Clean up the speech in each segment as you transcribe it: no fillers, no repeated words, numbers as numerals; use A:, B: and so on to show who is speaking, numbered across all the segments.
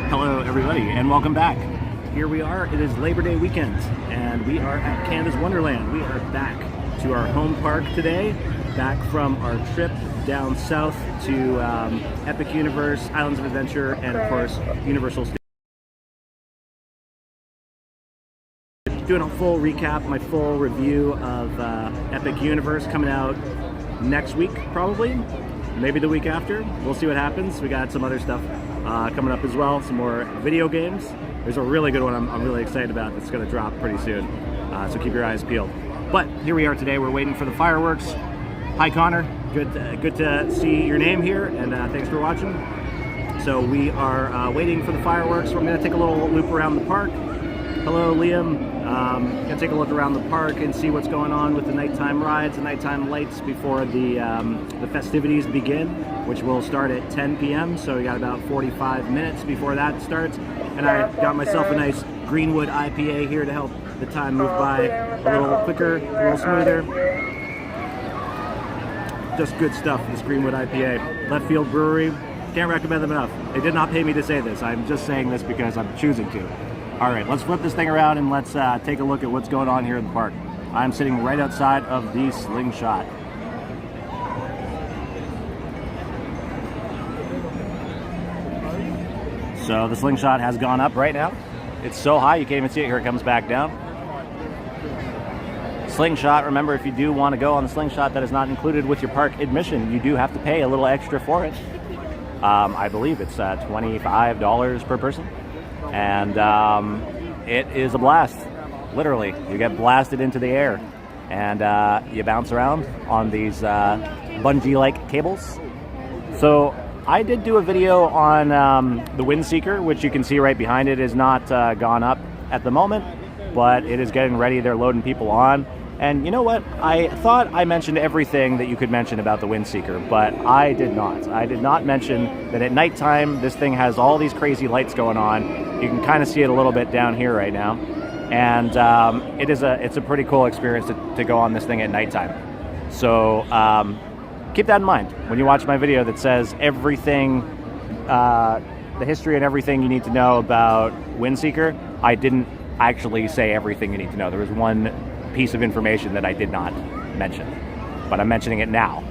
A: Hello everybody and welcome back. Here we are, it is Labor Day weekend and we are at Canada's Wonderland. We are back to our home park today, back from our trip down south to Epic Universe, Islands of Adventure, and of course Universal Studios. Doing a full recap, my full review of Epic Universe coming out next week probably, maybe the week after. We'll see what happens. We got some other stuff coming up as well, some more video games. There's a really good one I'm really excited about that's going to drop pretty soon, so keep your eyes peeled. But here we are today, we're waiting for the fireworks. Hi Connor, good to see your name here, and thanks for watching. So we are waiting for the fireworks. We're going to take a little loop around the park. Hello Liam, gonna take a look around the park and see what's going on with the nighttime rides and nighttime lights before the festivities begin, which will start at 10 p.m. So we got about 45 minutes before that starts. And I got myself a nice Greenwood IPA here to help the time move by a little quicker, a little smoother. Just good stuff, this Greenwood IPA. Left Field Brewery, can't recommend them enough. They did not pay me to say this, I'm just saying this because I'm choosing to. All right, let's flip this thing around and let's take a look at what's going on here in the park. I'm sitting right outside of the Slingshot. So the Slingshot has gone up right now. It's so high you can't even see it. Here it comes back down. Slingshot, remember, if you do want to go on the Slingshot that is not included with your park admission, you do have to pay a little extra for it. I believe it's $25 per person. And it is a blast, literally. You get blasted into the air and you bounce around on these bungee-like cables. So I did do a video on the Windseeker, which you can see right behind it is not gone up at the moment, but it is getting ready. They're loading people on. And you know what? I thought I mentioned everything that you could mention about the Windseeker, but I did not. I did not mention that at nighttime, this thing has all these crazy lights going on. You can kind of see it a little bit down here right now. And it's a pretty cool experience to go on this thing at nighttime. So keep that in mind when you watch my video that says everything, the history and everything you need to know about Windseeker. I didn't actually say everything you need to know. There was one piece of information that I did not mention, but I'm mentioning it now.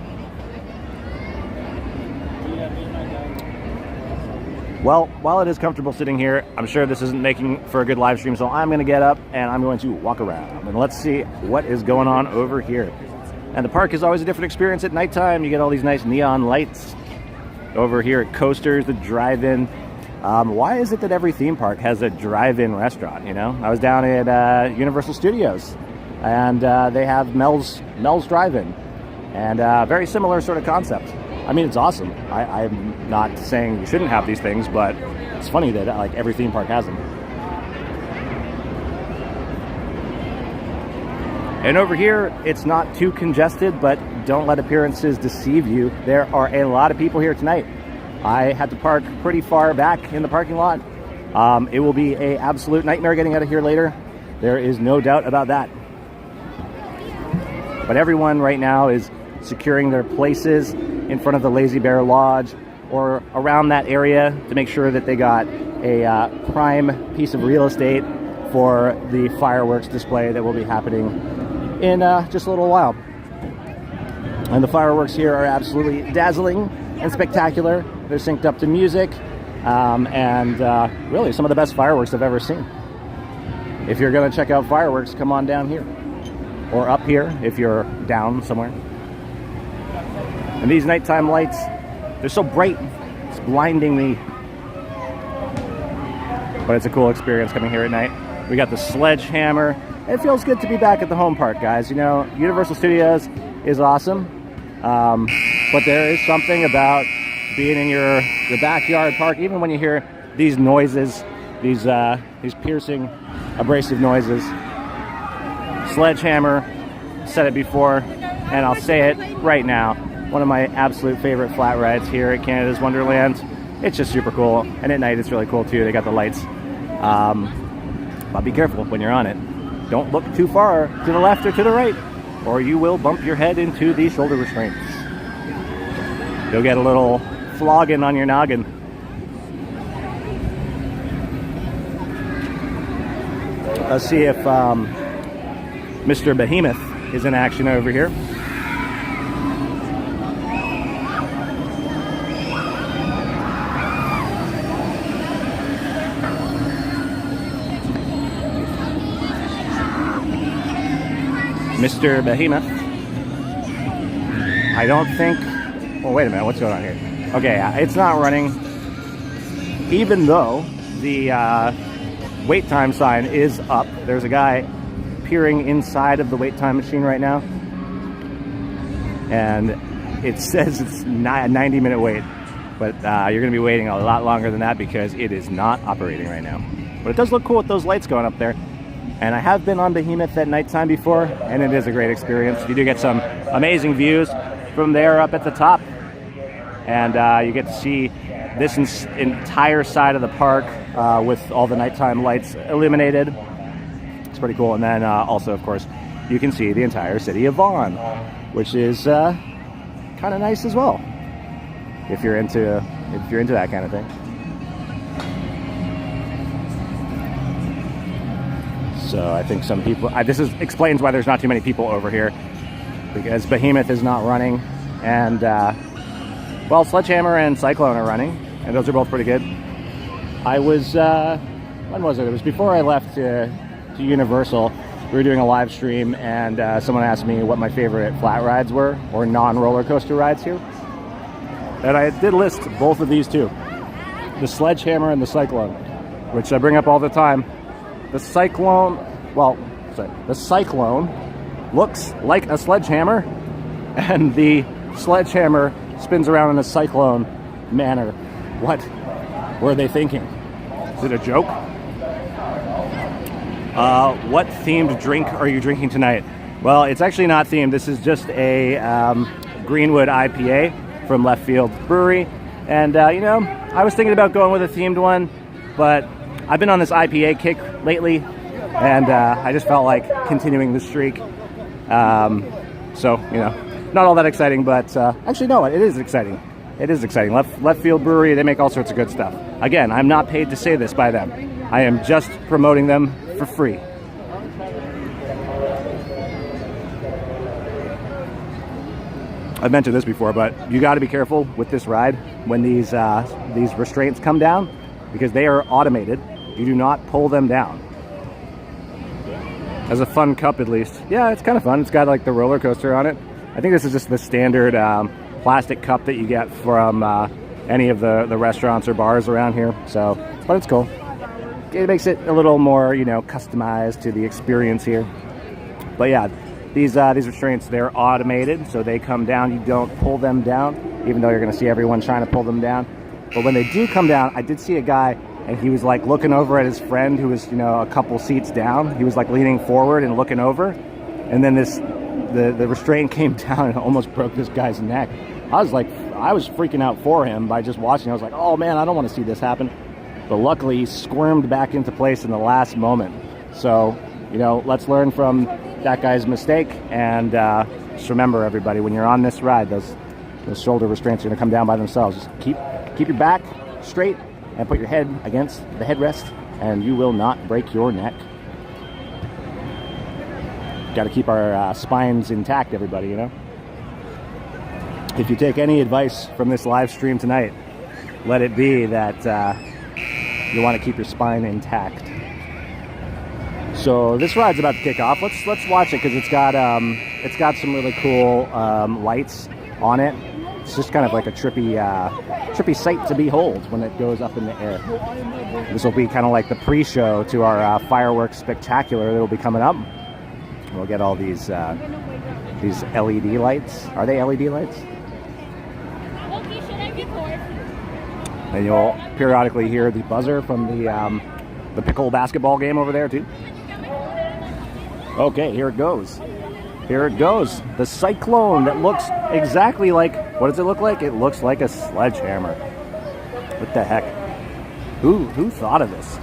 A: Well, while it is comfortable sitting here, I'm sure this isn't making for a good live stream, so I'm going to get up and I'm going to walk around and let's see what is going on over here. And the park is always a different experience at nighttime. You get all these nice neon lights over here at Coasters, the drive-in. Why is it that every theme park has a drive-in restaurant? You know, I was down at Universal Studios, and they have Mel's Drive-In, and very similar sort of concept. I mean, it's awesome. I'm not saying you shouldn't have these things, but it's funny that like every theme park has them. And over here, it's not too congested, but don't let appearances deceive you. There are a lot of people here tonight. I had to park pretty far back in the parking lot. It will be an absolute nightmare getting out of here later. There is no doubt about that. But everyone right now is securing their places in front of the Lazy Bear Lodge or around that area to make sure that they got a prime piece of real estate for the fireworks display that will be happening in just a little while. And the fireworks here are absolutely dazzling and spectacular. They're synced up to music, and really some of the best fireworks I've ever seen. If you're going to check out fireworks, come on down here. Or up here if you're down somewhere. And these nighttime lights, they're so bright, it's blinding me. But it's a cool experience coming here at night. We got the sledgehammer. It feels good to be back at the home park, guys. You know, Universal Studios is awesome, but there is something about being in your backyard park, even when you hear these noises, these piercing, abrasive noises. Sledgehammer, said it before, and I'll say it right now. One of my absolute favorite flat rides here at Canada's Wonderland. It's just super cool, and at night it's really cool too. They got the lights. But be careful when you're on it. Don't look too far to the left or to the right, or you will bump your head into the shoulder restraints. You'll get a little flogging on your noggin. Let's see if Mr. Behemoth is in action over here. Mr. Behemoth. I don't think... Oh, wait a minute. What's going on here? Okay, it's not running. Even though the wait time sign is up. There's a guy peering inside of the wait time machine right now. And it says it's a 90-minute wait. But you're going to be waiting a lot longer than that because it is not operating right now. But it does look cool with those lights going up there. And I have been on Behemoth at nighttime before, and it is a great experience. You do get some amazing views from there up at the top. And you get to see this entire side of the park with all the nighttime lights illuminated. It's pretty cool. And then also, of course, you can see the entire city of Vaughan, which is kind of nice as well, if you're into that kind of thing. So I think some people, this explains why there's not too many people over here, because Behemoth is not running, and well, Sledgehammer and Cyclone are running, and those are both pretty good. I was, when was it? It was before I left to Universal. We were doing a live stream, and someone asked me what my favorite flat rides were, or non-roller coaster rides here. And I did list both of these two, the Sledgehammer and the Cyclone, which I bring up all the time. The Cyclone looks like a sledgehammer, and the sledgehammer spins around in a cyclone manner. What were they thinking? Is it a joke? What themed drink are you drinking tonight? Well, it's actually not themed. This is just a Greenwood IPA from Left Field Brewery. And, you know, I was thinking about going with a themed one, but I've been on this IPA kick lately, and I just felt like continuing the streak. So, you know, not all that exciting, but actually, no, it is exciting. It is exciting. Left Field Brewery, they make all sorts of good stuff. Again, I'm not paid to say this by them. I am just promoting them for free. I've mentioned this before, but you got to be careful with this ride when these restraints come down, because they are automated. You do not pull them down. As a fun cup, at least. Yeah, it's kind of fun. It's got like the roller coaster on it. I think this is just the standard plastic cup that you get from any of the restaurants or bars around here. So, but it's cool. It makes it a little more, you know, customized to the experience here. But yeah, these restraints, they're automated, so they come down. You don't pull them down, even though you're going to see everyone trying to pull them down. But when they do come down, I did see a guy, and he was like looking over at his friend who was, you know, a couple seats down. He was like leaning forward and looking over, and then the restraint came down and almost broke this guy's neck. I was freaking out for him by just watching. I was like, oh man, I don't want to see this happen. But luckily, he squirmed back into place in the last moment. So, you know, let's learn from that guy's mistake, and just remember, everybody, when you're on this ride, those shoulder restraints are going to come down by themselves. Just keep your back straight and put your head against the headrest, and you will not break your neck. Got to keep our spines intact, everybody, you know? If you take any advice from this live stream tonight, let it be that you want to keep your spine intact. So this ride's about to kick off. Let's watch it, because it's got some really cool lights on it. It's just kind of like a trippy sight to behold when it goes up in the air. This will be kind of like the pre-show to our fireworks spectacular that'll be coming up. We'll get all these LED lights. Are they LED lights? And you'll periodically hear the buzzer from the pickle basketball game over there too. Okay, here it goes. Here it goes. The Cyclone that looks exactly like, what does it look like? It looks like a sledgehammer. What the heck? Who thought of this?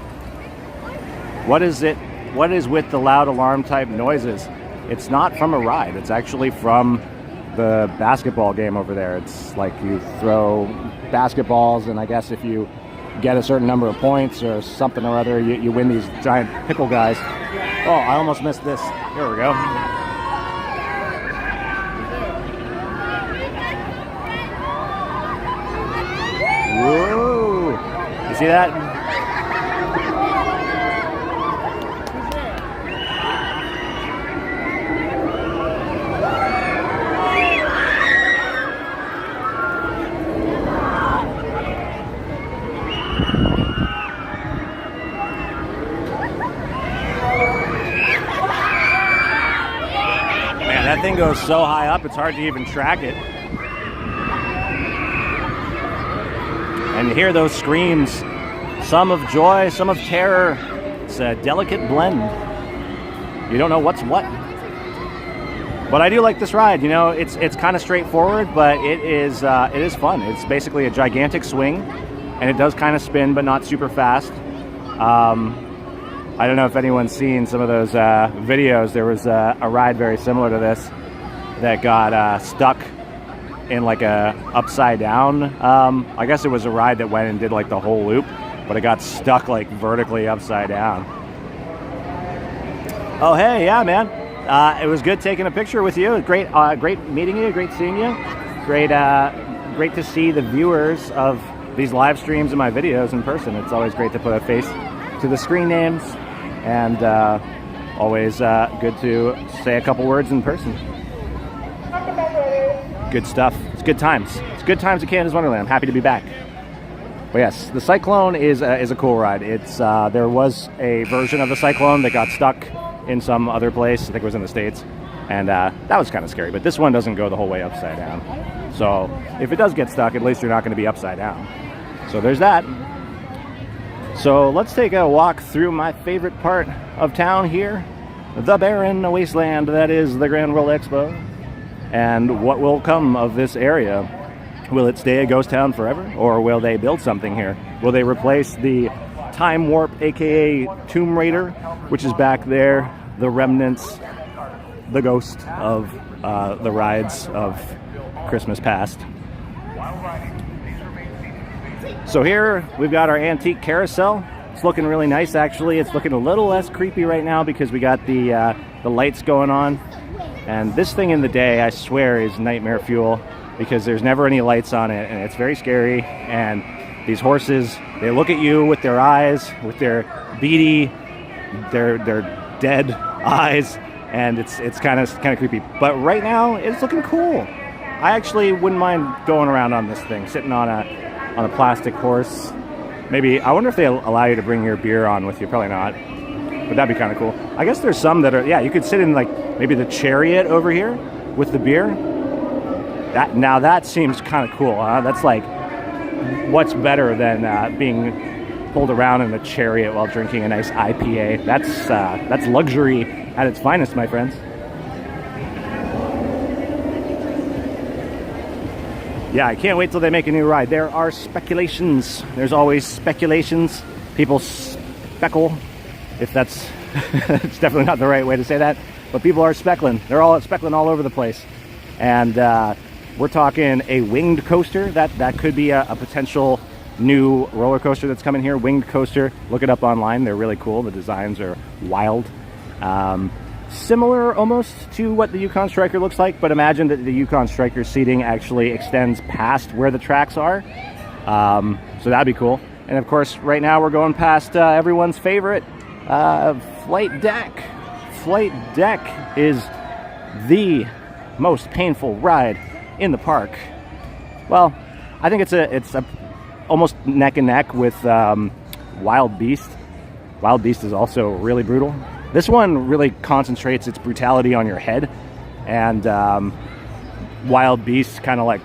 A: What is it? What is with the loud alarm type noises? It's not from a ride. It's actually from the basketball game over there. It's like you throw basketballs, and I guess if you get a certain number of points or something or other, you win these giant pickle guys. Oh, I almost missed this. Here we go. Whoa! You see that? Man, that thing goes so high up, it's hard to even track it. And you hear those screams, some of joy, some of terror. It's a delicate blend. You don't know what's what. But I do like this ride. You know, it's kind of straightforward, but it is fun. It's basically a gigantic swing, and it does kind of spin, but not super fast. I don't know if anyone's seen some of those videos. There was a ride very similar to this that got stuck in like a upside down. I guess it was a ride that went and did like the whole loop, but it got stuck like vertically upside down. Oh hey, yeah man, it was good taking a picture with you. Great meeting you, great seeing you, great to see the viewers of these live streams and my videos in person. It's always great to put a face to the screen names, and always good to say a couple words in person. Good stuff. It's good times. It's good times at Canada's Wonderland. I'm happy to be back. But yes, the Cyclone is a cool ride. It's there was a version of the Cyclone that got stuck in some other place. I think it was in the States, and that was kind of scary. But this one doesn't go the whole way upside down. So if it does get stuck, at least you're not going to be upside down. So there's that. So let's take a walk through my favorite part of town here, the barren wasteland that is the Grand World Expo. And what will come of this area? Will it stay a ghost town forever, or will they build something here? Will they replace the Time Warp, aka Tomb Raider, which is back there, the remnants, the ghost of the rides of Christmas past? So here we've got our antique carousel. It's looking really nice, actually. It's looking a little less creepy right now because we got the lights going on. And this thing in the day, I swear, is nightmare fuel because there's never any lights on it, and it's very scary. And these horses, they look at you with their eyes, with their beady, their dead eyes, and it's kind of creepy. But right now, it's looking cool. I actually wouldn't mind going around on this thing, sitting on a plastic horse. Maybe, I wonder if they allow you to bring your beer on with you. Probably not. But that'd be kind of cool. I guess there's some that are, yeah, you could sit in like maybe the chariot over here with the beer. That seems kind of cool, huh? That's like, what's better than being pulled around in a chariot while drinking a nice IPA? That's luxury at its finest, my friends. Yeah, I can't wait till they make a new ride. There are speculations. There's always speculations. People speckle. If that's it's definitely not the right way to say that, but people are speckling. They're all speckling all over the place, and we're talking a winged coaster. That could be a potential new roller coaster that's coming here. Winged coaster. Look it up online. They're really cool. The designs are wild. Similar almost to what the Yukon Striker looks like, but imagine that the Yukon Striker seating actually extends past where the tracks are. So that'd be cool. And of course, right now we're going past everyone's favorite. Flight deck. Flight deck is the most painful ride in the park. Well, I think it's a almost neck and neck with Wild Beast. Wild Beast is also really brutal. This one really concentrates its brutality on your head, and Wild Beast kind of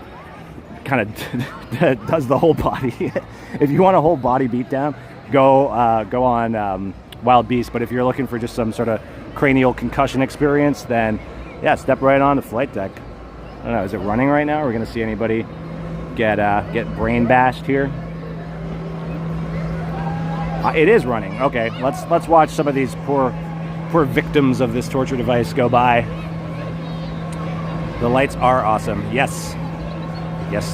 A: does the whole body. If you want a whole body beatdown, go on Wild Beast. But if you're looking for just some sort of cranial concussion experience, then yeah, step right on the flight deck. I don't know, is it running right now? Are we going to see anybody get brain bashed here? It is running. Okay, let's watch some of these poor victims of this torture device go by. The lights are awesome. Yes,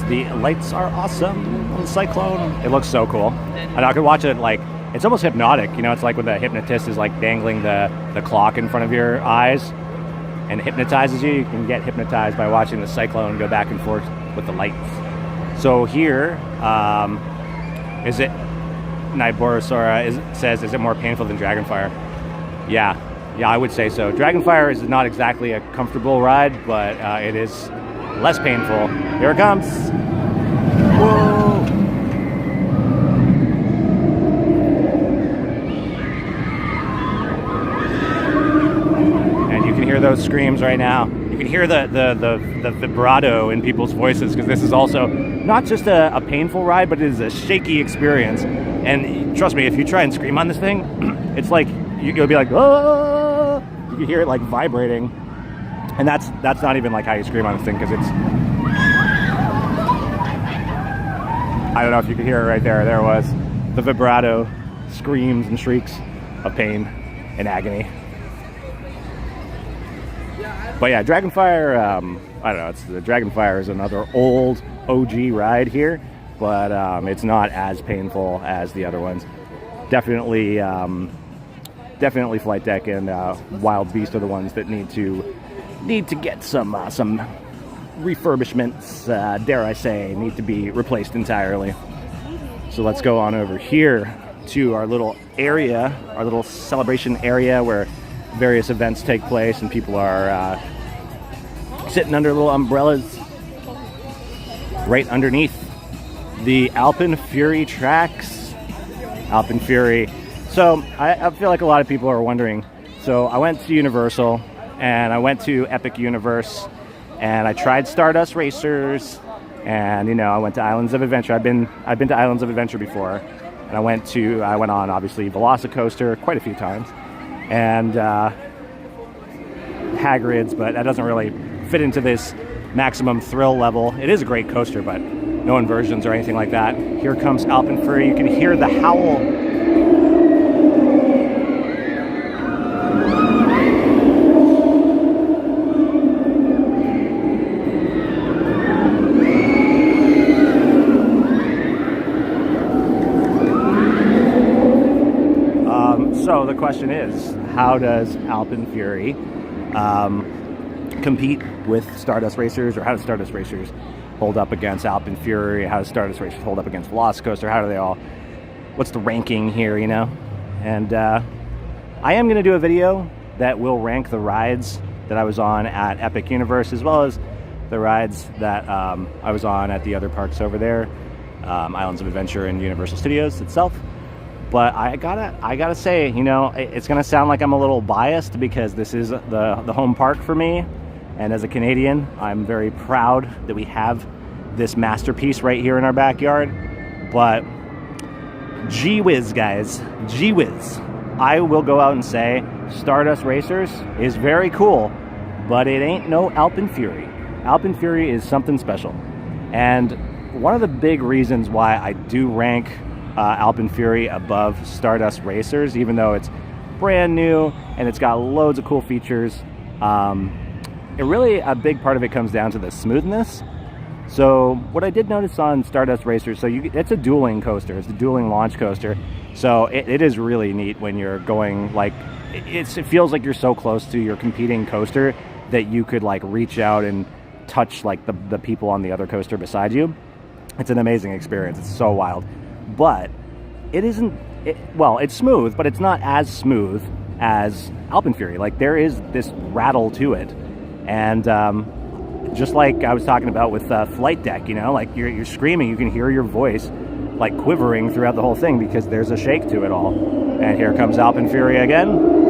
A: the lights are awesome on the Cyclone. It looks so cool. And I could watch it like it's almost hypnotic. You know, it's like when the hypnotist is like dangling the clock in front of your eyes and hypnotizes you. You can get hypnotized by watching the cyclone go back and forth with the lights. So here, is it Naiborosora says, is it more painful than Dragonfire? Yeah, I would say so. Dragonfire is not exactly a comfortable ride, but it is less painful. Here it comes. Whoa! And you can hear those screams right now. You can hear the vibrato in people's voices, because this is also not just a painful ride, but it is a shaky experience. And trust me, if you try and scream on this thing, it's like you'll be like, oh! You can hear it like vibrating, and that's not even like how you scream on this thing, because it's, I don't know if you could hear it right there. There it was, the vibrato screams and shrieks of pain and agony. But yeah, Dragonfire, I don't know, the Dragonfire is another old OG ride here, but it's not as painful as the other ones. Definitely Flight Deck and Wild Beast are the ones that need to get some refurbishments, dare I say, need to be replaced entirely. So let's go on over here to our little area, our little celebration area where various events take place and people are sitting under little umbrellas right underneath the Alpen Fury tracks. Alpen Fury. So I feel like a lot of people are wondering. So I went to Universal and I went to Epic Universe and I tried Stardust Racers, and you know, I went to Islands of Adventure. I've been to Islands of Adventure before, and I went on obviously Velocicoaster quite a few times, and Hagrid's, but that doesn't really fit into this maximum thrill level. It is a great coaster, but no inversions or anything like that. Here comes Alpen Fury. You can hear the howl. So the question is, how does Alpen Fury compete with Stardust Racers, or how does Stardust Racers hold up against Alpen Fury? How does Stardust Racers hold up against Velocicoaster? How do they all, what's the ranking here, you know? And I am going to do a video that will rank the rides that I was on at Epic Universe, as well as the rides that I was on at the other parks over there, Islands of Adventure and Universal Studios itself. But I gotta say, you know, it's gonna sound like I'm a little biased because this is the home park for me, and as a Canadian, I'm very proud that we have this masterpiece right here in our backyard. But gee whiz, guys, gee whiz, I will go out and say Stardust Racers is very cool, but it ain't no Alpen Fury. Alpen Fury is something special, and one of the big reasons why I do rank Alpen Fury above Stardust Racers, even though it's brand new and it's got loads of cool features, it really, a big part of it comes down to the smoothness. So what I did notice on Stardust Racers, so it's a dueling coaster, it's a dueling launch coaster, so it is really neat when you're going, like, it feels like you're so close to your competing coaster that you could like reach out and touch like the people on the other coaster beside you. It's an amazing experience. It's so wild. But it isn't, well, it's smooth, but it's not as smooth as Alpen Fury. Like, there is this rattle to it. And just like I was talking about with Flight Deck, you know, like you're screaming, you can hear your voice like quivering throughout the whole thing because there's a shake to it all. And here comes Alpen Fury again.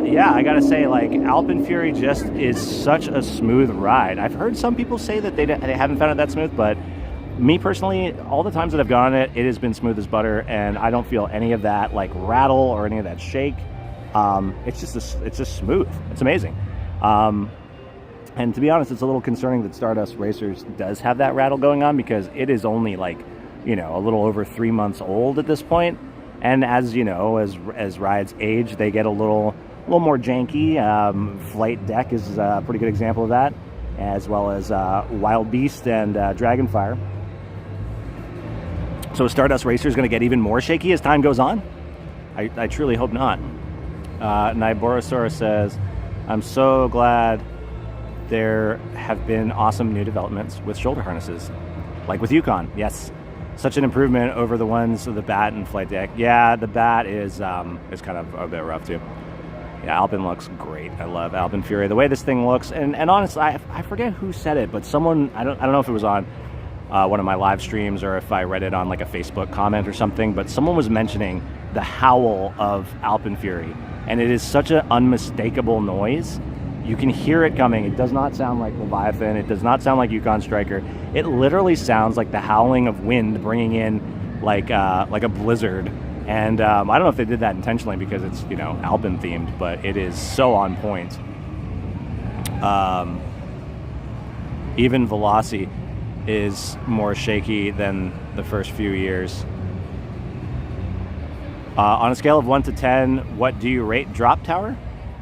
A: Yeah, I gotta say, like, Alpen Fury just is such a smooth ride. I've heard some people say that they haven't found it that smooth, but me personally, all the times that I've gone on it, it has been smooth as butter, and I don't feel any of that like rattle or any of that shake. It's just smooth. It's amazing. And to be honest, it's a little concerning that Stardust Racers does have that rattle going on, because it is only like, you know, a little over 3 months old at this point. And as you know, as rides age, they get a little more janky. Flight Deck is a pretty good example of that, as well as Wild Beast and Dragonfire. So Stardust Racer is going to get even more shaky as time goes on? I truly hope not. Niborosaurus says, I'm so glad there have been awesome new developments with shoulder harnesses, like with Yukon. Yes, such an improvement over the ones with the Bat and Flight Deck. Yeah, the Bat is kind of a bit rough too. Yeah, Alpine looks great. I love Alpine Fury. The way this thing looks, and honestly, I forget who said it, but someone, I don't know if it was on one of my live streams or if I read it on like a Facebook comment or something, but someone was mentioning the howl of Alpine Fury, and it is such an unmistakable noise. You can hear it coming. It does not sound like Leviathan. It does not sound like Yukon Striker. It literally sounds like the howling of wind bringing in like a blizzard. And I don't know if they did that intentionally because it's, you know, Alpine themed, but it is so on point. Even Veloci is more shaky than the first few years. On a scale of 1 to 10, what do you rate Drop Tower?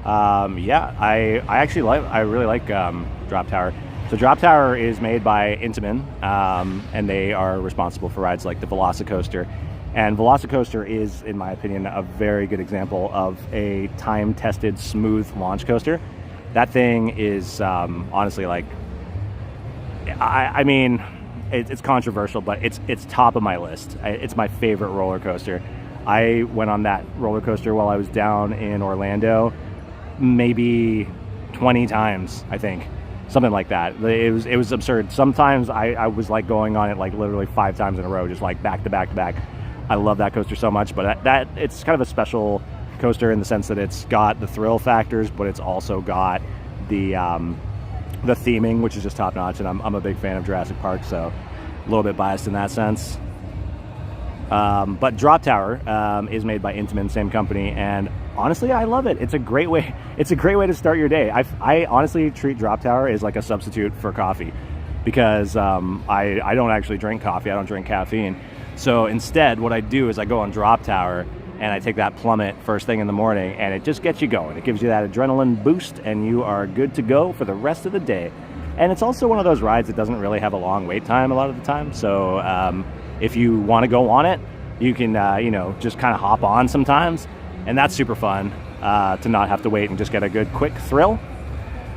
A: Yeah, I really like Drop Tower. So Drop Tower is made by Intamin, and they are responsible for rides like the Velocicoaster. And Velocicoaster is, in my opinion, a very good example of a time-tested, smooth launch coaster. That thing is honestly like, I mean, it's controversial, but it's top of my list. It's my favorite roller coaster. I went on that roller coaster while I was down in Orlando, maybe 20 times, I think, something like that. It was absurd. Sometimes I was like going on it like literally 5 times in a row, just like back to back to back. I love that coaster so much, but that it's kind of a special coaster in the sense that it's got the thrill factors, but it's also got the theming, which is just top notch, and I'm a big fan of Jurassic Park, so a little bit biased in that sense. But Drop Tower is made by Intamin, same company, and honestly, I love it. It's a great way. It's a great way to start your day. I honestly treat Drop Tower as like a substitute for coffee, because I don't actually drink coffee. I don't drink caffeine. So instead, what I do is I go on Drop Tower and I take that plummet first thing in the morning, and it just gets you going. It gives you that adrenaline boost, and you are good to go for the rest of the day. And it's also one of those rides that doesn't really have a long wait time a lot of the time. So if you want to go on it, you can just kind of hop on sometimes, and that's super fun to not have to wait and just get a good quick thrill.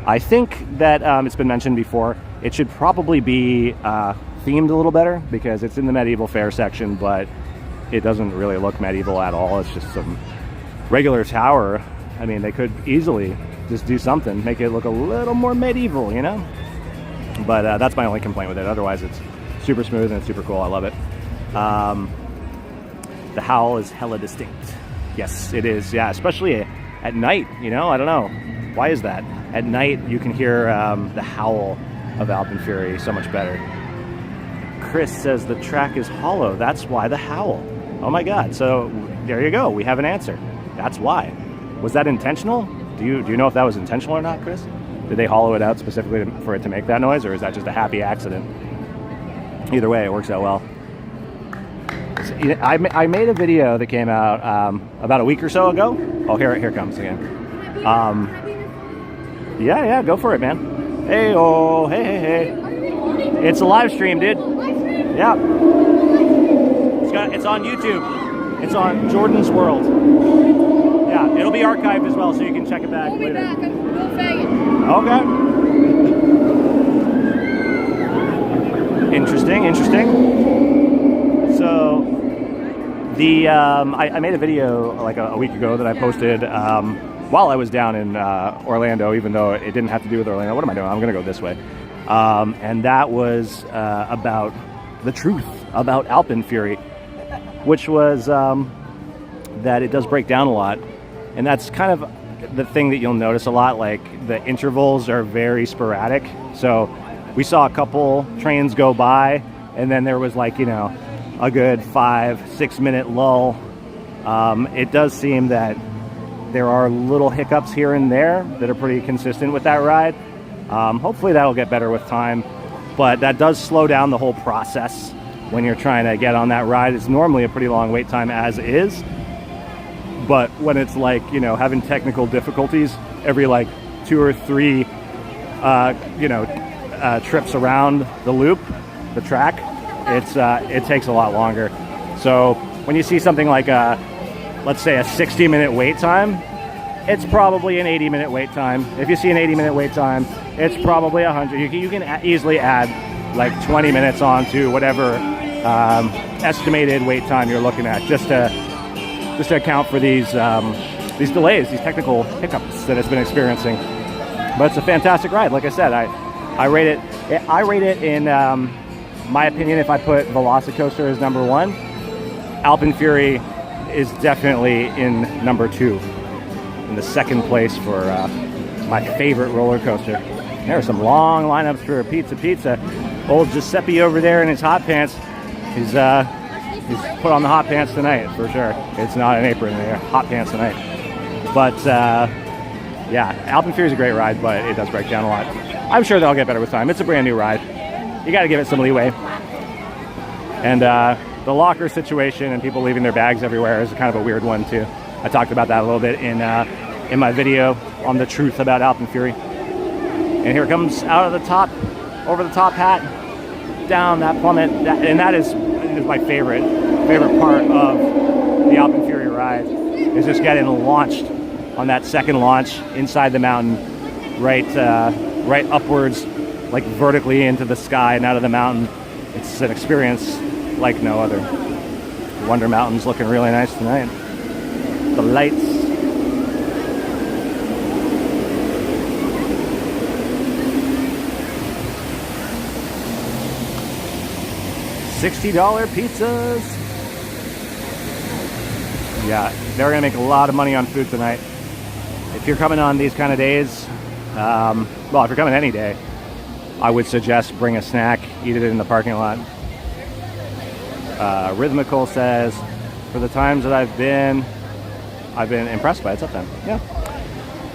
A: I think that it's been mentioned before, it should probably be themed a little better, because it's in the medieval fair section, but it doesn't really look medieval at all. It's just some regular tower. I mean, they could easily just do something, make it look a little more medieval, you know? But that's my only complaint with it. Otherwise, it's super smooth and it's super cool. I love it. The howl is hella distinct. Yes, it is. Yeah, especially at night, you know? I don't know. Why is that? At night, you can hear the howl of Alpine Fury so much better. Chris says the track is hollow. That's why the howl. Oh my God. So there you go. We have an answer. That's why. Was that intentional? Do you know if that was intentional or not, Chris? Did they hollow it out specifically for it to make that noise, or is that just a happy accident? Either way, it works out well. I made a video that came out about a week or so ago. Oh, here it comes again. Yeah, go for it, man. Hey, oh, hey. It's a live stream, dude. Yeah. It's on YouTube. It's on Jordan's World. Yeah, it'll be archived as well, so you can check it back later.
B: Back. I'm a little faggot.
A: Okay. Interesting. So I made a video like a week ago that I posted while I was down in Orlando, even though it didn't have to do with Orlando. What am I doing? I'm going to go this way. And that was about the truth about Alpine Fury, which was that it does break down a lot. And that's kind of the thing that you'll notice a lot, like the intervals are very sporadic. So we saw a couple trains go by, and then there was like, a good 5-6 minute lull. It does seem that there are little hiccups here and there that are pretty consistent with that ride. Hopefully that'll get better with time, but that does slow down the whole process when you're trying to get on that ride. It's normally a pretty long wait time as is, but when it's like, you know, having technical difficulties every like 2 or 3 trips around the loop, the track, it takes a lot longer. So when you see something like let's say a 60-minute wait time, it's probably an 80-minute wait time. If you see an 80-minute wait time, it's probably 100. You can easily add like 20 minutes onto whatever estimated wait time you're looking at, just to account for these delays, these technical hiccups that it's been experiencing. But it's a fantastic ride. Like I said, I rate it in my opinion. If I put Velocicoaster as number 1, Alpen Fury is definitely in number 2, in the second place for my favorite roller coaster. There are some long lineups for pizza. Old Giuseppe over there in his hot pants. He's put on the hot pants tonight for sure. It's not an apron, they're hot pants tonight. But yeah, Alpen Fury is a great ride, but it does break down a lot. I'm sure they'll get better with time. It's a brand new ride. You got to give it some leeway. And the locker situation and people leaving their bags everywhere is kind of a weird one too. I talked about that a little bit in my video on the truth about Alpen Fury. And here it comes out of the top, over the top hat, down that plummet, and that is my favorite part of the Alpen Fury ride, is just getting launched on that second launch inside the mountain, right upwards, like vertically into the sky and out of the mountain. It's an experience like no other. Wonder Mountain's looking really nice tonight. The lights. $60 pizzas. Yeah, they're gonna make a lot of money on food tonight. If you're coming on these kind of days, well, if you're coming any day, I would suggest bring a snack, eat it in the parking lot. Rhythmical says, for the times that I've been impressed by it. It's up then. Yeah.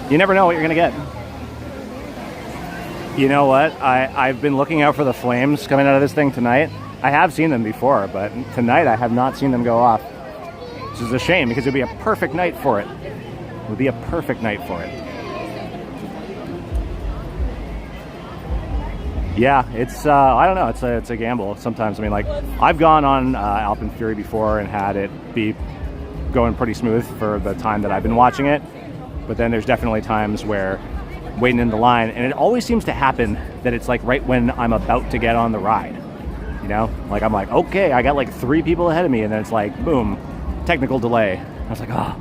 A: You never know what you're gonna get. You know what? I've been looking out for the flames coming out of this thing tonight. I have seen them before, but tonight I have not seen them go off. Which is a shame, because it would be a perfect night for it. It would be a perfect night for it. Yeah, it's I don't know. It's a gamble sometimes. I mean, like, I've gone on Alpen Fury before and had it be going pretty smooth for the time that I've been watching it. But then there's definitely times where waiting in the line, and it always seems to happen that it's like right when I'm about to get on the ride. You know, like I'm like, okay, I got like 3 people ahead of me, and then it's like, boom, technical delay. I was like, oh,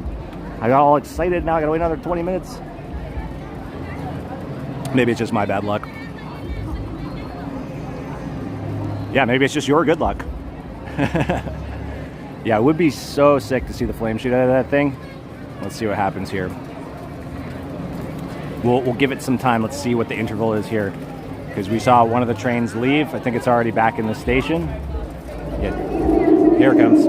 A: I got all excited. Now I gotta wait another 20 minutes. Maybe it's just my bad luck. Yeah, maybe it's just your good luck. Yeah, it would be so sick to see the flame shoot out of that thing. Let's see what happens here. We'll give it some time. Let's see what the interval is here. Because we saw one of the trains leave. I think it's already back in the station. Yeah, here it comes.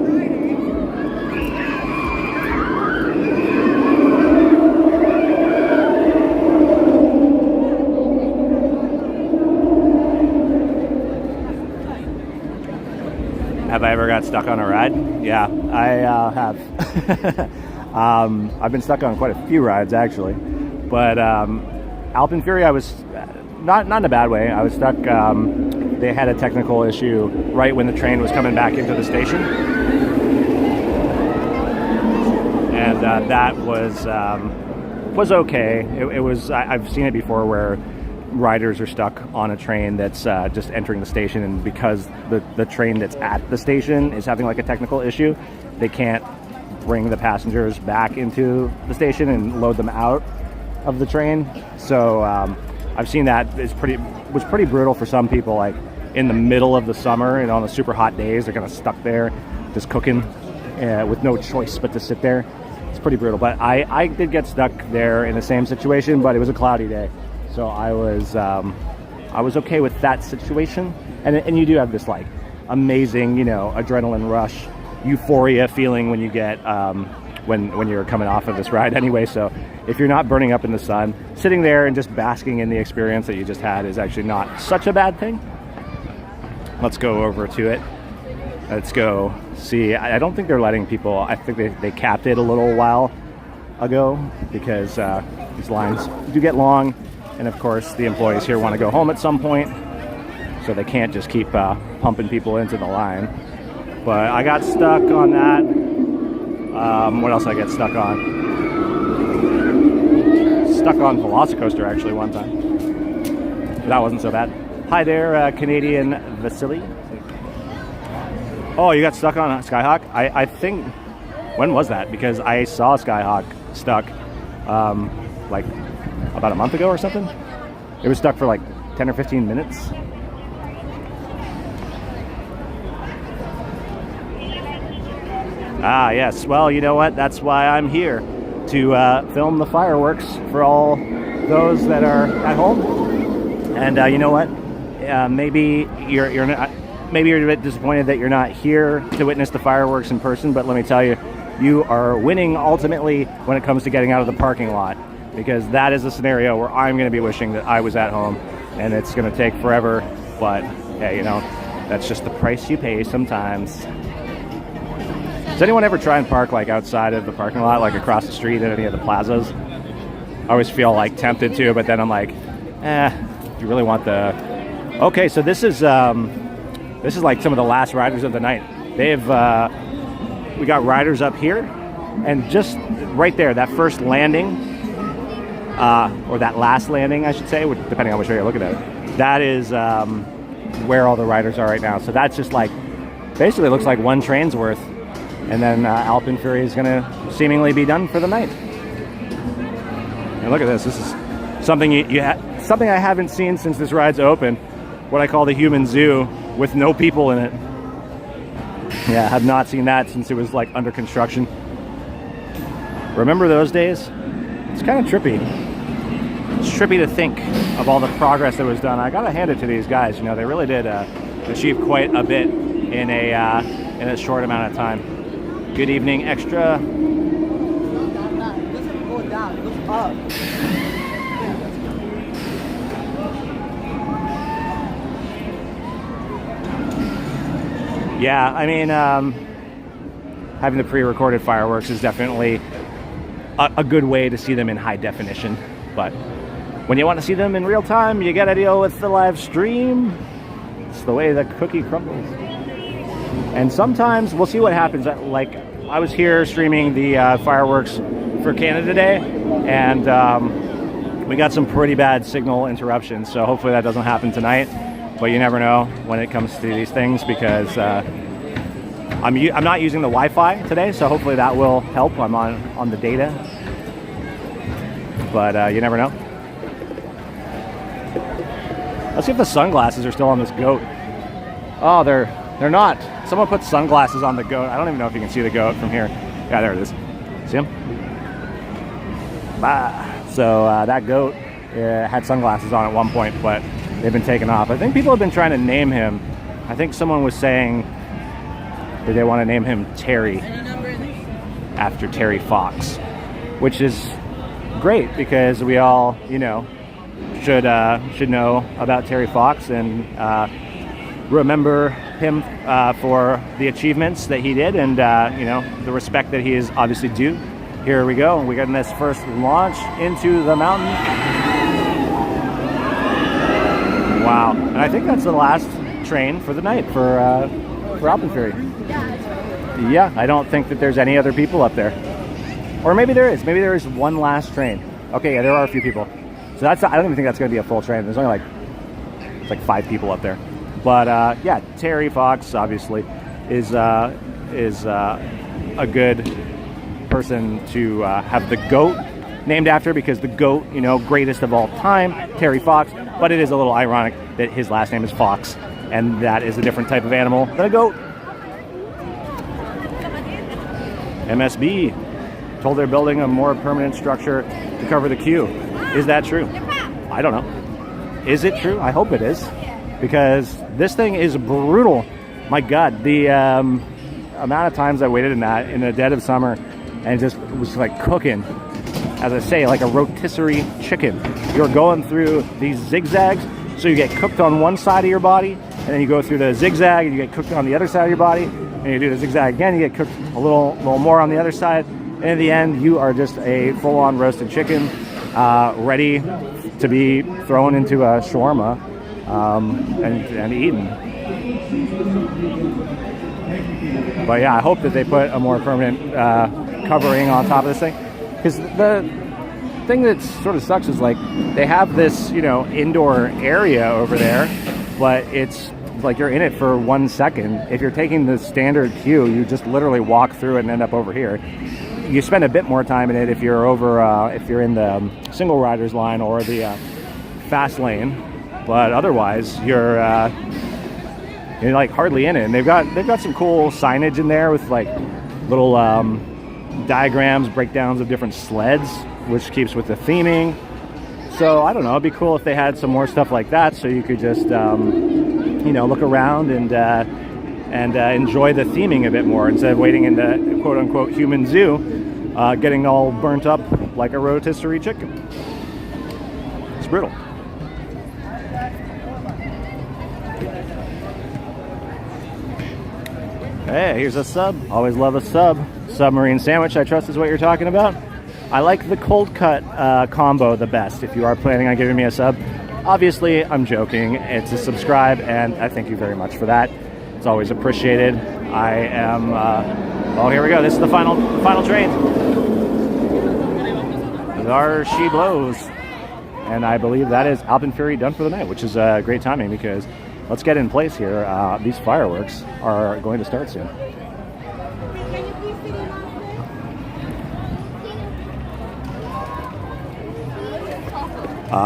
A: Have I ever got stuck on a ride? Yeah, I have. I've been stuck on quite a few rides, actually. But Alpen Fury, I was not in a bad way. I was stuck. They had a technical issue right when the train was coming back into the station, and that was okay. It was. I've seen it before where riders are stuck on a train that's just entering the station, and because the train that's at the station is having like a technical issue, they can't bring the passengers back into the station and load them out of the train. So I've seen that. Was pretty brutal for some people, like in the middle of the summer and on the super hot days, they're kind of stuck there just cooking with no choice but to sit there. It's pretty brutal. But I did get stuck there in the same situation, but it was a cloudy day, so I was okay with that situation. And you do have this like amazing, adrenaline rush, euphoria feeling when you get when you're coming off of this ride anyway. So if you're not burning up in the sun, sitting there and just basking in the experience that you just had is actually not such a bad thing. Let's go over to it. Let's go see. I don't think they're letting people. I think they capped it a little while ago because these lines do get long, and of course the employees here want to go home at some point, so they can't just keep pumping people into the line. But I got stuck on that. What else did I get stuck on? Stuck on Velocicoaster actually one time. That wasn't so bad. Hi there, Canadian Vasily. Oh, you got stuck on Skyhawk? I think, when was that? Because I saw Skyhawk stuck like about a month ago or something. It was stuck for like 10 or 15 minutes. Ah, yes. Well, you know what? That's why I'm here, to film the fireworks for all those that are at home. And you know what? Maybe you're not. Maybe you're a bit disappointed that you're not here to witness the fireworks in person, but let me tell you, you are winning ultimately when it comes to getting out of the parking lot, because that is a scenario where I'm going to be wishing that I was at home, and it's going to take forever, but hey, you know, that's just the price you pay sometimes. Does anyone ever try and park like outside of the parking lot, like across the street at any of the plazas? I always feel like tempted to, but then I'm like, do you really want the... Okay, so this is like some of the last riders of the night. We got riders up here, and just right there, that first landing, or that last landing, I should say, depending on which way you're looking at it, that is where all the riders are right now. So that's just like, basically looks like one train's worth, and then Alpen Fury is going to seemingly be done for the night. And look at this. This is something something I haven't seen since this ride's open. What I call the human zoo with no people in it. Yeah, I have not seen that since it was like under construction. Remember those days? It's kind of trippy. It's trippy to think of all the progress that was done. I gotta hand it to these guys. You know, they really did achieve quite a bit in a short amount of time. Good evening, extra.
C: It doesn't go down, it goes up.
A: Yeah, I mean, having the pre-recorded fireworks is definitely a good way to see them in high definition. But when you want to see them in real time, you got to deal with the live stream. It's the way the cookie crumbles. And sometimes we'll see what happens. Like, I was here streaming the fireworks for Canada Day, and we got some pretty bad signal interruptions. So hopefully that doesn't happen tonight. But you never know when it comes to these things, because I'm not using the Wi-Fi today, so hopefully that will help. I'm on the data, but you never know. Let's see if the sunglasses are still on this goat. Oh, they're not. Someone put sunglasses on the goat. I don't even know if you can see the goat from here. Yeah, there it is. See him? So that goat had sunglasses on at one point, but they've been taken off. I think people have been trying to name him. I think someone was saying that they want to name him Terry after Terry Fox, which is great because we all, you know, should know about Terry Fox and remember him for the achievements that he did, and you know, the respect that he is obviously due. Here we go. We're getting this first launch into the mountain. Wow, and I think that's the last train for the night for Alpen Fury. Yeah, I don't think that there's any other people up there. Or maybe there is. Maybe there is one last train. Okay, yeah, there are a few people. So that's, I don't even think that's going to be a full train. There's only like 5 people up there. But yeah, Terry Fox obviously is a good person to have the goat named after, because the goat, you know, greatest of all time, Terry Fox. But it is a little ironic that his last name is Fox, and that is a different type of animal than a goat. MSB told they're building a more permanent structure to cover the queue. Is that true? I don't know. Is it true? I hope it is, because this thing is brutal. My God, the amount of times I waited in the dead of summer, and just was like cooking. As I say, like a rotisserie chicken. You're going through these zigzags, so you get cooked on one side of your body, and then you go through the zigzag, and you get cooked on the other side of your body, and you do the zigzag again, you get cooked a little more on the other side, and in the end, you are just a full-on roasted chicken, ready to be thrown into a shawarma and eaten. But yeah, I hope that they put a more permanent covering on top of this thing, because the thing that sort of sucks is like they have this, you know, indoor area over there, but it's like you're in it for 1 second. If you're taking the standard queue, you just literally walk through it and end up over here. You spend a bit more time in it if you're over if you're in the single riders line or the fast lane, but otherwise you're like hardly in it. And they've got some cool signage in there with like little diagrams, breakdowns of different sleds, which keeps with the theming. So I don't know, it'd be cool if they had some more stuff like that, so you could just you know, look around and enjoy the theming a bit more instead of waiting in the quote-unquote human zoo, getting all burnt up like a rotisserie chicken. It's brutal. Hey, here's a sub. Always love a sub. Submarine sandwich, I trust is what you're talking about. I like the cold cut combo the best if you are planning on giving me a sub. Obviously, I'm joking. It's a subscribe, and I thank you very much for that. It's always appreciated. I am, oh, here we go. This is the final train. There she blows. And I believe that is Alpenfury done for the night, which is great timing because let's get in place here. These fireworks are going to start soon.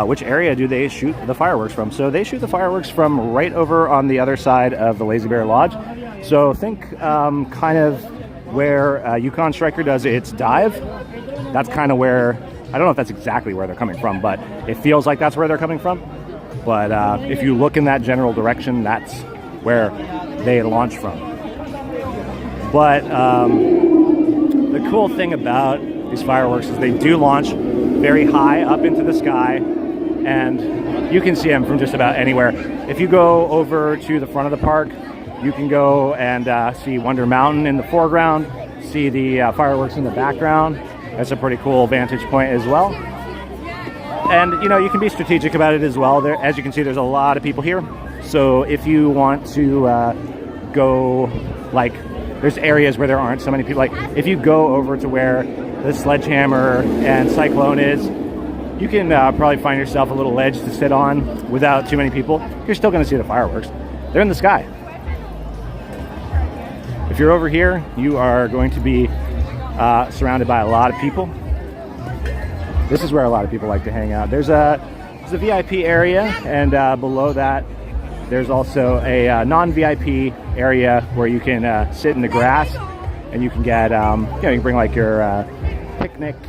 A: Which area do they shoot the fireworks from? So they shoot the fireworks from right over on the other side of the Lazy Bear Lodge. So think kind of where Yukon Striker does its dive. That's kind of where, I don't know if that's exactly where they're coming from, but it feels like that's where they're coming from. But if you look in that general direction, that's where they launch from. But the cool thing about these fireworks is they do launch very high up into the sky, and you can see them from just about anywhere. If you go over to the front of the park, you can go and see Wonder Mountain in the foreground, see the fireworks in the background. That's a pretty cool vantage point as well. And you know, you can be strategic about it as well. There, as you can see, there's a lot of people here. So if you want to go, like, there's areas where there aren't so many people. Like if you go over to where the Sledgehammer and Cyclone is, you can probably find yourself a little ledge to sit on without too many people. You're still going to see the fireworks. They're in the sky. If you're over here, you are going to be surrounded by a lot of people. This is where a lot of people like to hang out. There's a VIP area, and below that, there's also a non-VIP area where you can sit in the grass, and you can get, you know, you can bring like your picnic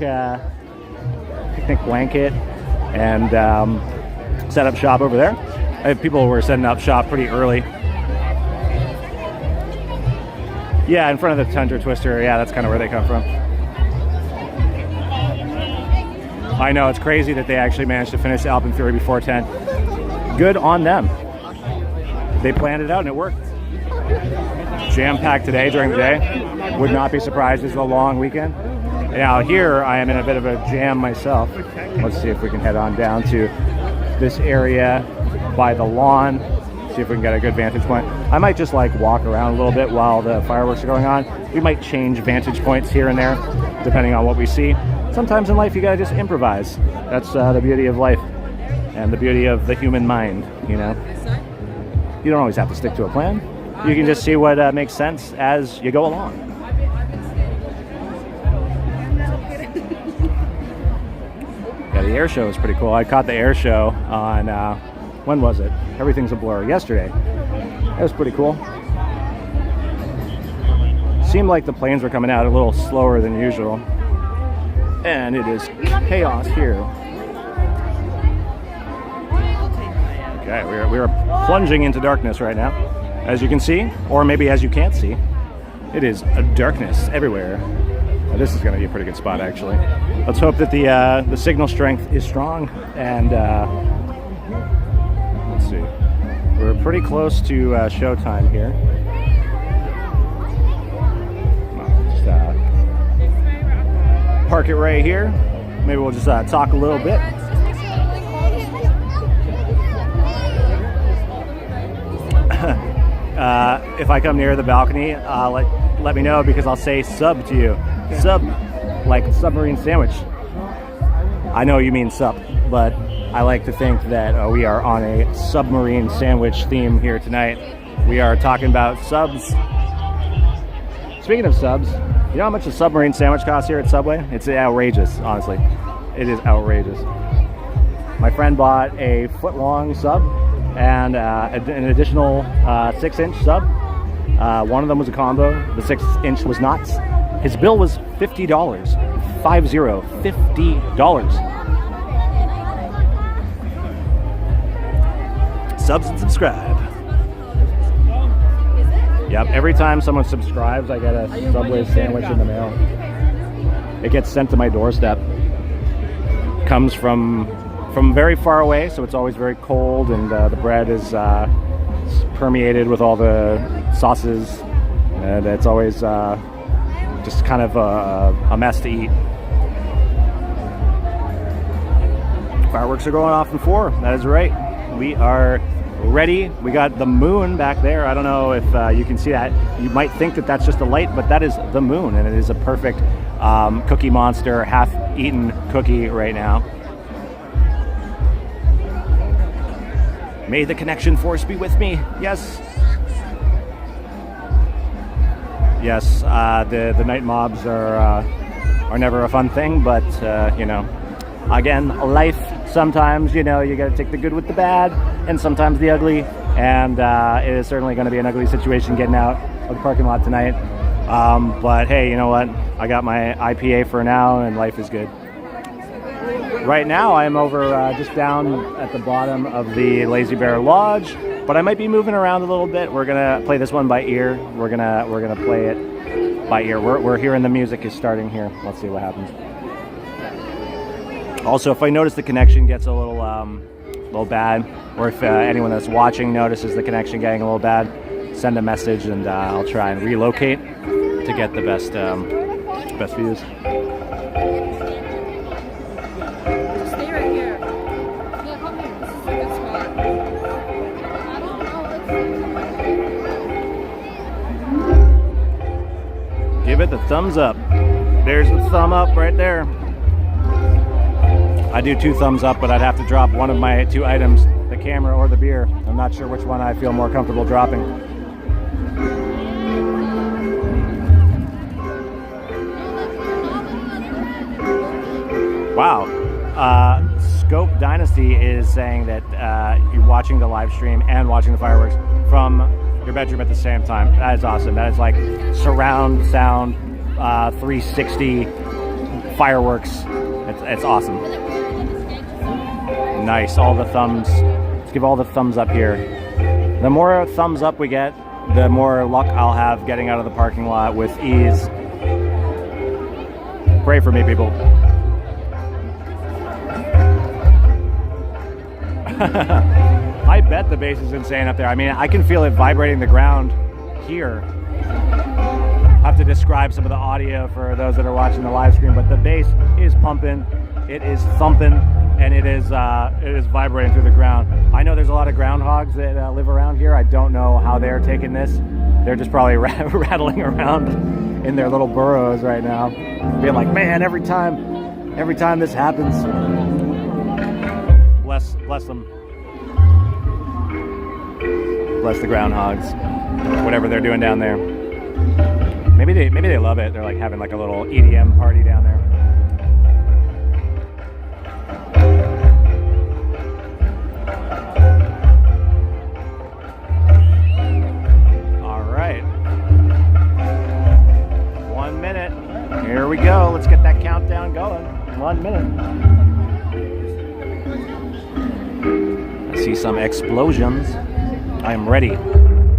A: blanket and set up shop over there. People were setting up shop pretty early. Yeah, in front of the Tundra Twister. Yeah, that's kind of where they come from. I know, it's crazy that they actually managed to finish Alpenfury before 10. Good on them. They planned it out and it worked. Jam-packed today during the day. Would not be surprised. It's a long weekend. Now here I am in a bit of a jam myself. Let's see if we can head on down to this area by the lawn. See if we can get a good vantage point. I might just like walk around a little bit while the fireworks are going on. We might change vantage points here and there depending on what we see. Sometimes in life you gotta just improvise. That's the beauty of life and the beauty of the human mind, you know. You don't always have to stick to a plan. You can just see what makes sense as you go along. Yeah, the air show is pretty cool. I caught the air show on, when was it? Everything's a blur. Yesterday. That was pretty cool. Seemed like the planes were coming out a little slower than usual. And it is chaos here. Okay, we are plunging into darkness right now. As you can see, or maybe as you can't see, it is a darkness everywhere. Now, this is going to be a pretty good spot, actually. Let's hope that the signal strength is strong, and let's see. We're pretty close to showtime here. Just park it right here. Maybe we'll just talk a little bit. If I come near the balcony, let me know, because I'll say sub to you. Sub, like submarine sandwich. I know you mean sup, but I like to think that we are on a submarine sandwich theme here tonight. We are talking about subs. Speaking of subs, you know how much a submarine sandwich costs here at Subway? It's outrageous, honestly. It is outrageous. My friend bought a foot-long sub and an additional 6-inch sub. One of them was a combo. The 6-inch was not. His bill was $50. $50. Subs and subscribe. Yep, every time someone subscribes, I get a Subway sandwich in the mail. It gets sent to my doorstep. Comes from very far away, so it's always very cold, and the bread is permeated with all the sauces, and it's always just kind of a mess to eat. Fireworks are going off in 4. That is right. We are ready. We got the moon back there. I don't know if you can see that. You might think that that's just a light, but that is the moon, and it is a perfect Cookie Monster half-eaten cookie right now. May the connection force be with me. Yes. Yes, the night mobs are never a fun thing, but you know, again, life. Sometimes, you know, you got to take the good with the bad, and sometimes the ugly. And it is certainly going to be an ugly situation getting out of the parking lot tonight. But hey, you know what? I got my IPA for now, and life is good. Right now, I'm over just down at the bottom of the Lazy Bear Lodge, but I might be moving around a little bit. We're gonna play this one by ear. We're gonna play it by ear. We're hearing the music is starting here. Let's see what happens. Also, if I notice the connection gets a little bad, or if anyone that's watching notices the connection getting a little bad, send a message, and I'll try and relocate to get the best views.
B: Stay right here. Yeah, come here. This is a good spot. I don't know.
A: Give it the thumbs up. There's the thumb up right there. I do 2 thumbs up, but I'd have to drop one of my 2 items, the camera or the beer. I'm not sure which one I feel more comfortable dropping. Wow. Scope Dynasty is saying that you're watching the live stream and watching the fireworks from your bedroom at the same time. That is awesome. That is like surround sound 360 fireworks. It's awesome. Nice, all the thumbs. Let's give all the thumbs up here. The more thumbs up we get, the more luck I'll have getting out of the parking lot with ease. Pray for me, people. I bet the bass is insane up there. I mean, I can feel it vibrating the ground here. I'll have to describe some of the audio for those that are watching the live stream, but the bass is pumping, it is thumping, and it is vibrating through the ground. I know there's a lot of groundhogs that live around here. I don't know how they're taking this. They're just probably rattling around in their little burrows right now, being like, man, every time this happens. Bless them. Bless the groundhogs, whatever they're doing down there. Maybe they love it. They're like having like a little EDM party down there. All right. 1 minute. Here we go. Let's get that countdown going. 1 minute. I see some explosions. I am ready.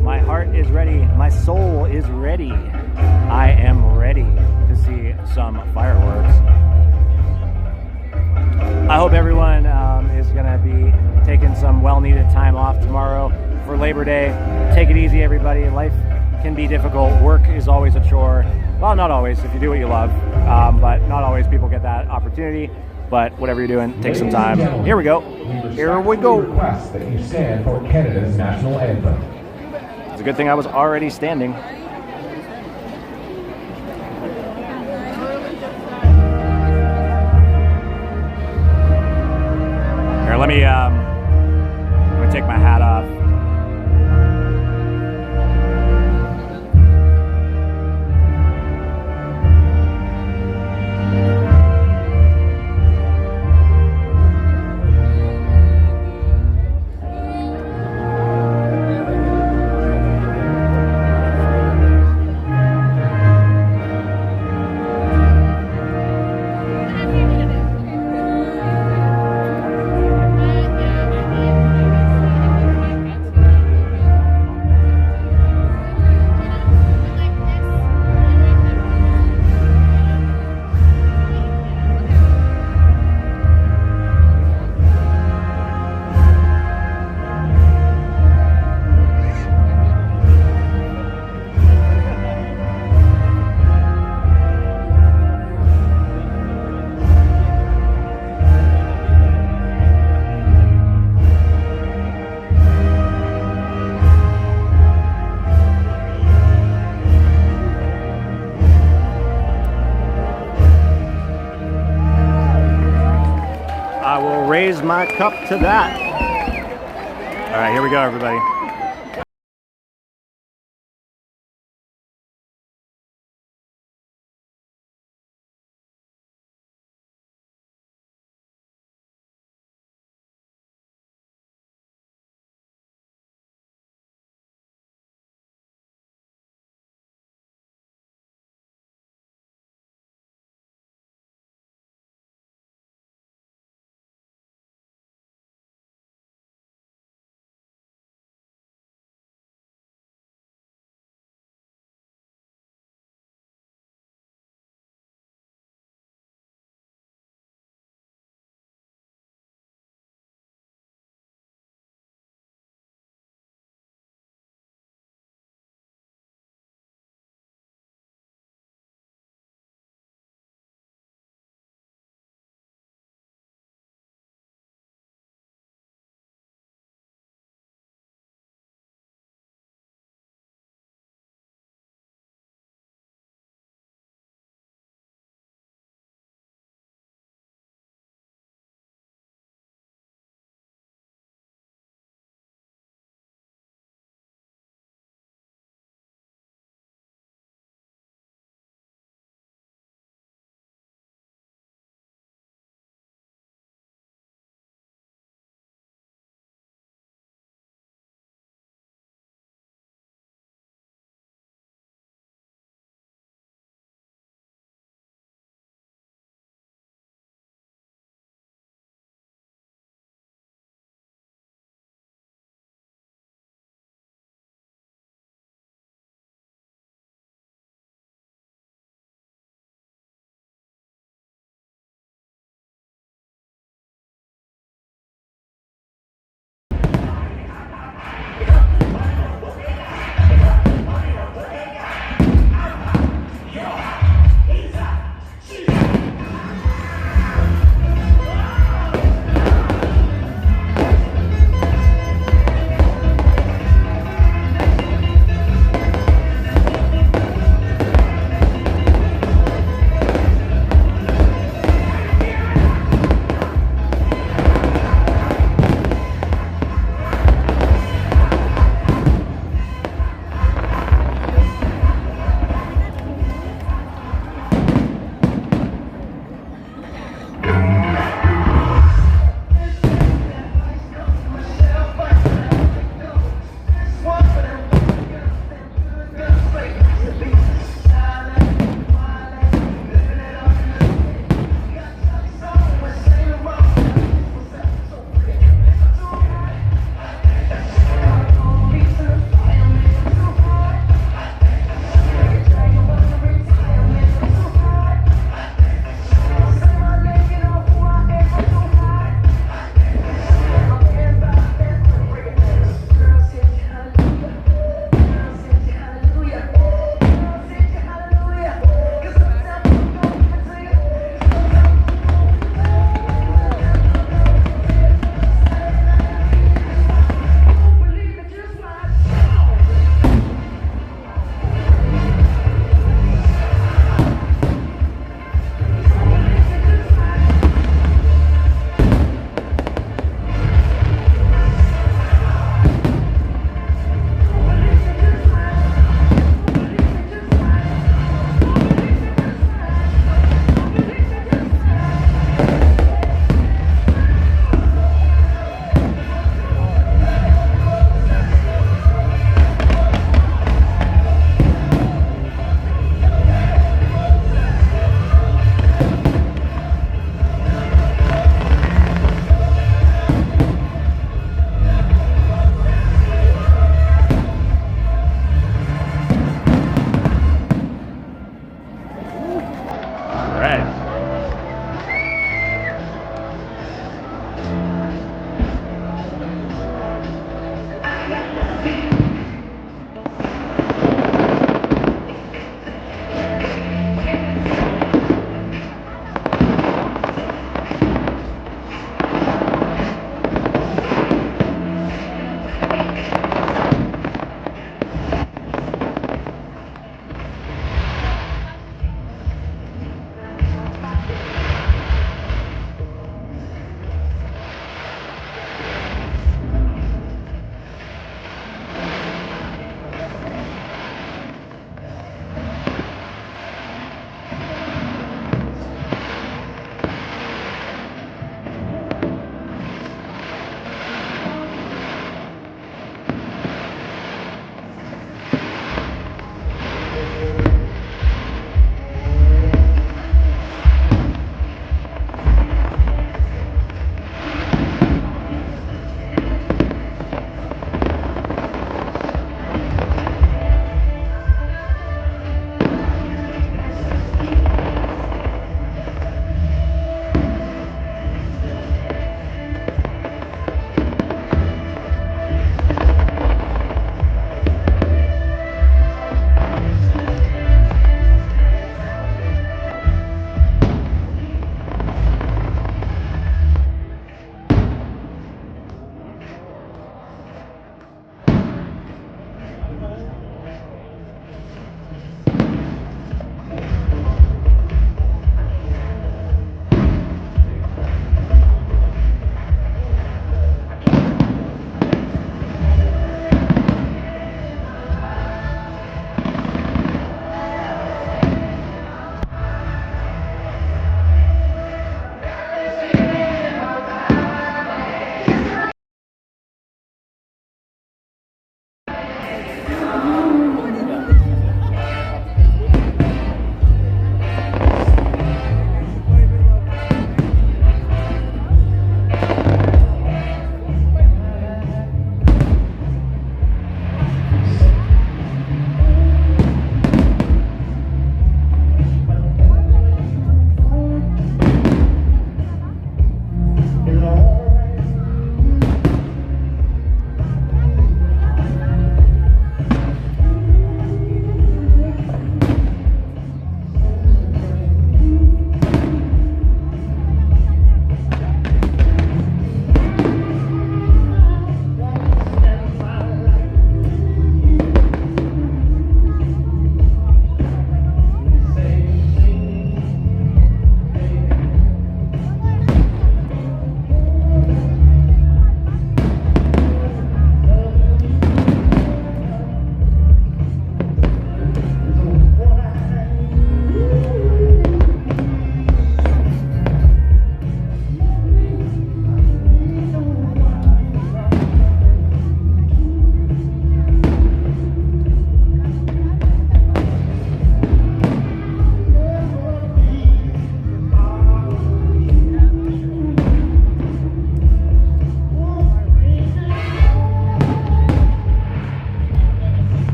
A: My heart is ready. My soul is ready. I am ready to see some fireworks. I hope everyone is going to be taking some well-needed time off tomorrow for Labor Day. Take it easy, everybody. Life can be difficult. Work is always a chore. Well, not always, if you do what you love, but not always people get that opportunity. But whatever you're doing, take some time. Here we go. Here we go.
C: Request that you stand for Canada's national anthem.
A: It's a good thing I was already standing. Here, let me take my hat off. I will raise my cup to that. All right, here we go, everybody.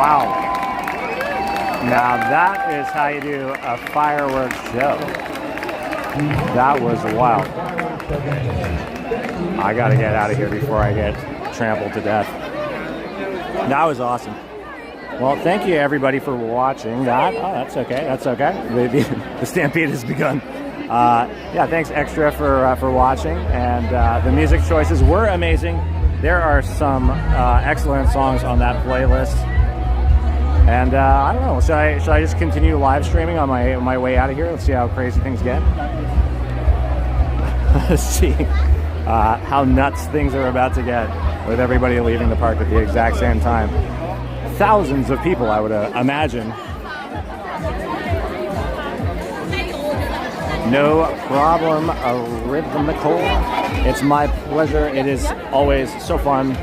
A: Wow. Now that is how you do a fireworks show. That was wild. I gotta get out of here before I get trampled to death. That was awesome. Well, thank you everybody for watching that. Oh, that's okay. That's okay. The stampede has begun. Yeah, thanks extra for watching. And the music choices were amazing. There are some excellent songs on that playlist. And I don't know. Should I just continue live streaming on my way out of here? Let's see how crazy things get. Let's see how nuts things are about to get with everybody leaving the park at the exact same time. Thousands of people, I would imagine. No problem, rhythmical. It's my pleasure. It is always so fun.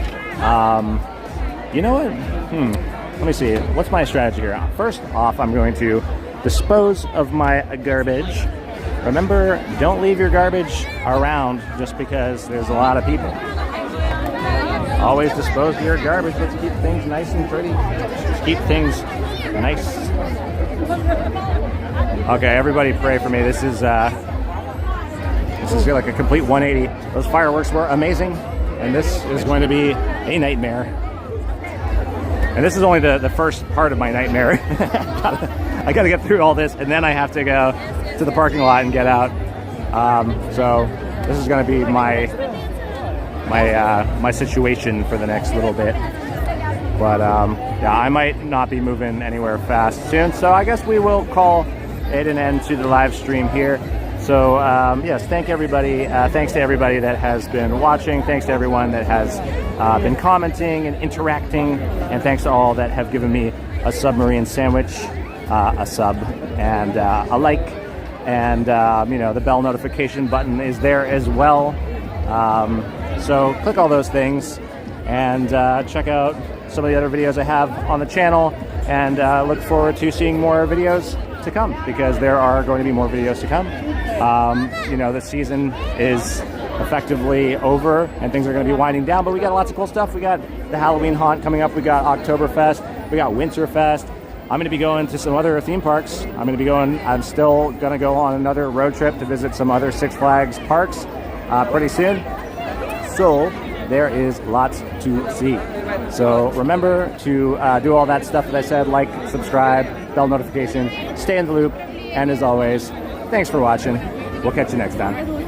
A: You know what? Let me see. What's my strategy here? First off, I'm going to dispose of my garbage. Remember, don't leave your garbage around just because there's a lot of people. Always dispose of your garbage. Let's keep things nice and pretty. Just keep things nice. Okay, everybody pray for me. This is like a complete 180. Those fireworks were amazing, and this is going to be a nightmare. And this is only the first part of my nightmare. I gotta get through all this, and then I have to go to the parking lot and get out. So this is gonna be my situation for the next little bit. But yeah, I might not be moving anywhere fast soon. So I guess we will call it an end to the live stream here. So yes, thanks to everybody that has been watching. Thanks to everyone that has been commenting and interacting, and thanks to all that have given me a submarine sandwich, a sub, and a like, and you know, the bell notification button is there as well. So click all those things and check out some of the other videos I have on the channel, and look forward to seeing more videos to come, because there are going to be more videos to come. You know, the season is effectively over and things are going to be winding down, but we got lots of cool stuff. We got the Halloween haunt coming up. We got Oktoberfest. We got Winterfest. I'm going to be going to some other theme parks. I'm still going to go on another road trip to visit some other Six Flags parks pretty soon. So there is lots to see. So remember to do all that stuff that I said, like, subscribe, bell notification, stay in the loop, and as always, thanks for watching. We'll catch you next time.